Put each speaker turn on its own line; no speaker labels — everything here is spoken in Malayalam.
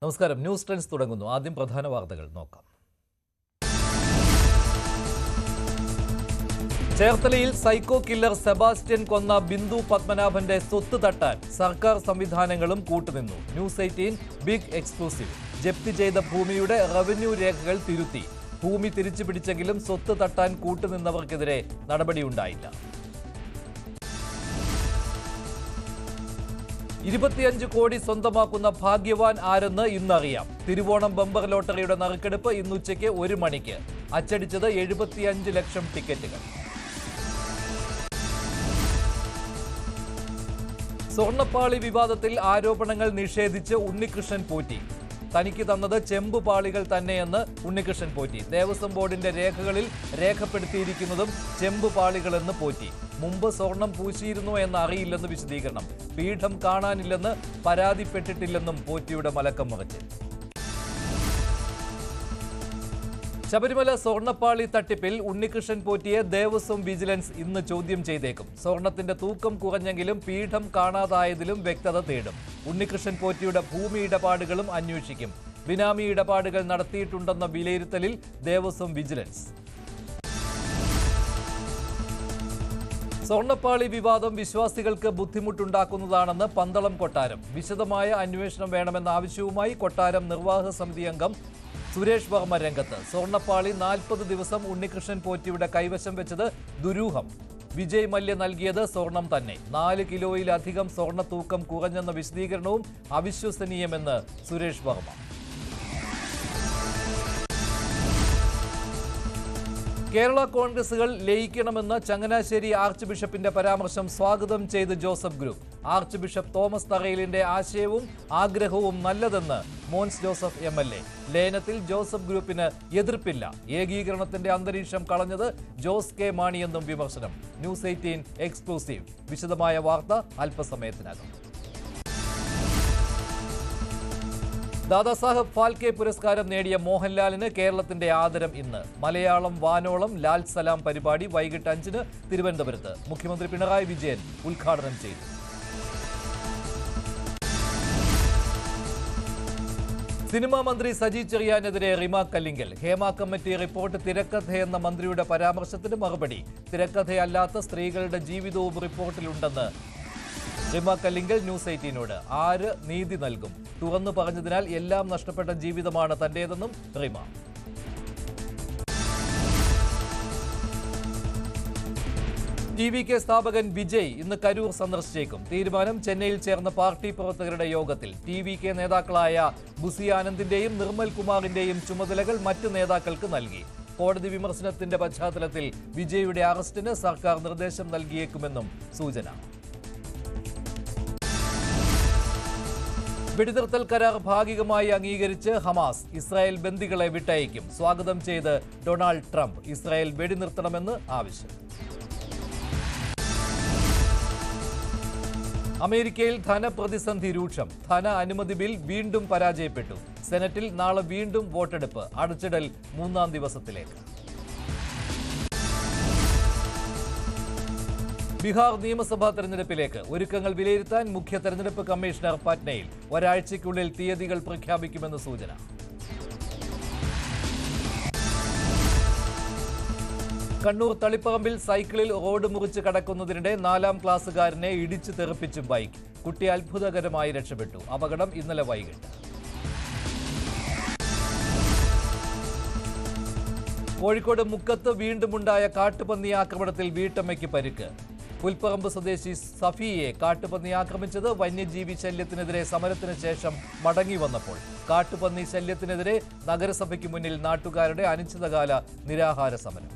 നമസ്കാരം. ന്യൂസ് ട്രെൻഡ്സ് തുടങ്ങുന്നു. ആദ്യം പ്രധാന വാർത്തകൾ നോക്കാം. ചേർത്തലയിൽ സൈക്കോ കില്ലർ സെബാസ്റ്റ്യൻ കൊന്ന ബിന്ദു പത്മനാഭന്റെ സ്വത്ത് തട്ടാൻ സർക്കാർ സംവിധാനങ്ങളും കൂട്ടുനിന്നു. News 18 big exclusive. ജപ്തി ചെയ്ത ഭൂമിയുടെ റവന്യൂ രേഖകൾ തിരുത്തി. ഭൂമി തിരിച്ചു പിടിച്ചെങ്കിലും സ്വത്ത് തട്ടാൻ കൂട്ടുനിന്നവർക്കെതിരെ നടപടിയുണ്ടായില്ല. 25 കോടി സ്വന്തമാക്കുന്ന ഭാഗ്യവാൻ ആരെന്ന് ഇന്നറിയാം. തിരുവോണം ബമ്പർ ലോട്ടറിയുടെ നറുക്കെടുപ്പ് ഇന്നുച്ചയ്ക്ക് 1 മണിക്ക്. അച്ചടിച്ചത് 75 ലക്ഷം ടിക്കറ്റുകൾ. സ്വർണ്ണപ്പാളി വിവാദത്തിൽ ആരോപണങ്ങൾ നിഷേധിച്ച് ഉണ്ണികൃഷ്ണൻ പോറ്റി. തനിക്ക് തന്നത് ചെമ്പുപാളികൾ തന്നെയെന്ന് ഉണ്ണികൃഷ്ണൻ പോറ്റി. ദേവസ്വം ബോർഡിന്റെ രേഖകളിൽ രേഖപ്പെടുത്തിയിരിക്കുന്നതും ചെമ്പുപാളികളെന്ന് പോറ്റി. മുമ്പ് സ്വർണം പൂശിയിരുന്നോ എന്ന് അറിയില്ലെന്ന് വിശദീകരണം. പീഠം കാണാനില്ലെന്ന് പരാതിപ്പെട്ടിട്ടില്ലെന്നും പോറ്റിയുടെ മലക്കം മറിച്ച്. ശബരിമല സ്വർണ്ണപ്പാളി തട്ടിപ്പിൽ ഉണ്ണികൃഷ്ണൻ പോറ്റിയെ ദേവസ്വം വിജിലൻസ് ഇന്ന് ചോദ്യം ചെയ്തേക്കും. സ്വർണത്തിന്റെ തൂക്കം കുറഞ്ഞെങ്കിലും പീഠം കാണാതായതിലും വ്യക്തത തേടും. ഉണ്ണികൃഷ്ണൻ പോറ്റിയുടെ ഭൂമി ഇടപാടുകളും അന്വേഷിക്കും. ബിനാമി ഇടപാടുകൾ നടത്തിയിട്ടുണ്ടെന്ന വിലയിരുത്തലിൽ ദേവസ്വം വിജിലൻസ്. സ്വർണ്ണപ്പാളി വിവാദം വിശ്വാസികൾക്ക് ബുദ്ധിമുട്ടുണ്ടാക്കുന്നതാണെന്ന് പന്തളം കൊട്ടാരം. വിശദമായ അന്വേഷണം വേണമെന്ന ആവശ്യവുമായി കൊട്ടാരം നിർവാഹക സമിതി അംഗം സുരേഷ് വർമ്മ രംഗത്ത്. സ്വർണ്ണപ്പാളി 40 ദിവസം ഉണ്ണികൃഷ്ണൻ പോറ്റിയുടെ കൈവശം വെച്ചത് ദുരൂഹം. വിജയ് മല്യ നൽകിയത് സ്വർണം തന്നെ. 4 കിലോയിലധികം സ്വർണ്ണ തൂക്കം കുറഞ്ഞെന്ന വിശദീകരണവും അവിശ്വസനീയമെന്ന് സുരേഷ് വർമ്മ. കേരള കോൺഗ്രസുകൾ ലയിക്കണമെന്ന ചങ്ങനാശ്ശേരി ആർച്ച് ബിഷപ്പിന്റെ പരാമർശം സ്വാഗതം ചെയ്ത് Joseph group. Archbishop Thomas തറയിലിന്റെ ആശയവും ആഗ്രഹവും നല്ലതെന്ന് മോൻസ് ജോസഫ് MLA. ലയനത്തിൽ ജോസഫ് ഗ്രൂപ്പിന് എതിർപ്പില്ല. ഏകീകരണത്തിന്റെ അന്തരീക്ഷം കളഞ്ഞത് ജോസ് കെ മാണിയെന്നും വിമർശനം. News 18 exclusive. വിശദമായ വാർത്ത അല്പസമയത്തിനകം. ദാദാസാഹബ് ഫാൽക്കെ പുരസ്കാരം നേടിയ മോഹൻലാലിന് കേരളത്തിന്റെ ആദരം ഇന്ന്. മലയാളം വാനോളം ലാൽ സലാം പരിപാടി വൈകിട്ട് 5-ന് തിരുവനന്തപുരത്ത്. മുഖ്യമന്ത്രി പിണറായി വിജയൻ ഉദ്ഘാടനം ചെയ്തു. സിനിമാ മന്ത്രി സജി ചെറിയാനെതിരെ റിമ കല്ലിങ്കൽ. ഹേമ കമ്മിറ്റി റിപ്പോർട്ട് തിരക്കഥയെന്ന മന്ത്രിയുടെ പരാമർശത്തിന് മറുപടി. തിരക്കഥയല്ലാത്ത സ്ത്രീകളുടെ ജീവിതവും റിപ്പോർട്ടിലുണ്ടെന്ന് റിമ കല്ലിങ്കൽ ന്യൂസ് 18നോട്. ആര് നീതി നൽകും? തുറന്നു പറഞ്ഞതിനാൽ എല്ലാം നഷ്ടപ്പെട്ട ജീവിതമാണ് തന്റേതെന്നും റിമ. TVK സ്ഥാപകൻ വിജയ് ഇന്ന് കരൂർ സന്ദർശിച്ചേക്കും. തീരുമാനം ചെന്നൈയിൽ ചേർന്ന പാർട്ടി പ്രവർത്തകരുടെ യോഗത്തിൽ. TVK നേതാക്കളായ ബുസി ആനന്ദിന്റെയും നിർമ്മൽ കുമാറിന്റെയും ചുമതലകൾ മറ്റ് നേതാക്കൾക്ക് നൽകി. കോടതി വിമർശനത്തിന്റെ പശ്ചാത്തലത്തിൽ വിജയുടെ അറസ്റ്റിന് സർക്കാർ നിർദ്ദേശം നൽകിയേക്കുമെന്നും സൂചന. വെടിനിർത്തൽ കരാർ ഭാഗികമായി അംഗീകരിച്ച് ഹമാസ്. ഇസ്രായേൽ ബന്ദികളെ വിട്ടയക്കും. സ്വാഗതം ചെയ്ത് ഡൊണാൾഡ് ട്രംപ്. ഇസ്രായേൽ വെടിനിർത്തണമെന്ന് ആവശ്യം. അമേരിക്കയിൽ ധനപ്രതിസന്ധി രൂക്ഷം. ധന അനുമതി ബിൽ വീണ്ടും പരാജയപ്പെട്ടു. സെനറ്റിൽ നാളെ വീണ്ടും വോട്ടെടുപ്പ്. അടച്ചിടൽ 3-ാം ദിവസത്തിലേക്ക്. ബീഹാർ നിയമസഭാ തെരഞ്ഞെടുപ്പിലേക്ക് ഒരുക്കങ്ങൾ വിലയിരുത്താൻ മുഖ്യ തെരഞ്ഞെടുപ്പ് കമ്മീഷണർ പട്നയിൽ. ഒരാഴ്ചയ്ക്കുള്ളിൽ തീയതികൾ പ്രഖ്യാപിക്കുമെന്ന് സൂചന. കണ്ണൂർ തളിപ്പറമ്പിൽ സൈക്കിളിൽ റോഡ് മുറിച്ച് കടക്കുന്നതിനിടെ 4-ാം ക്ലാസ്സുകാരനെ ഇടിച്ചു തെറിപ്പിച്ച് ബൈക്ക്. കുട്ടി അത്ഭുതകരമായി രക്ഷപ്പെട്ടു. അപകടം ഇന്നലെ വൈകിട്ട്. കോഴിക്കോട് മുക്കത്ത് വീണ്ടുമുണ്ടായ കാട്ടുപന്നി ആക്രമണത്തിൽ വീട്ടമ്മയ്ക്ക് പരിക്ക്. പുൽപ്പറമ്പ് സ്വദേശി സഫിയെ കാട്ടുപന്നി ആക്രമിച്ചത് വന്യജീവി ശല്യത്തിനെതിരെ സമരത്തിന് ശേഷം മടങ്ങി വന്നപ്പോൾ. കാട്ടുപന്നി ശല്യത്തിനെതിരെ നഗരസഭയ്ക്ക് മുന്നിൽ നാട്ടുകാരുടെ അനിശ്ചിതകാല നിരാഹാര സമരം.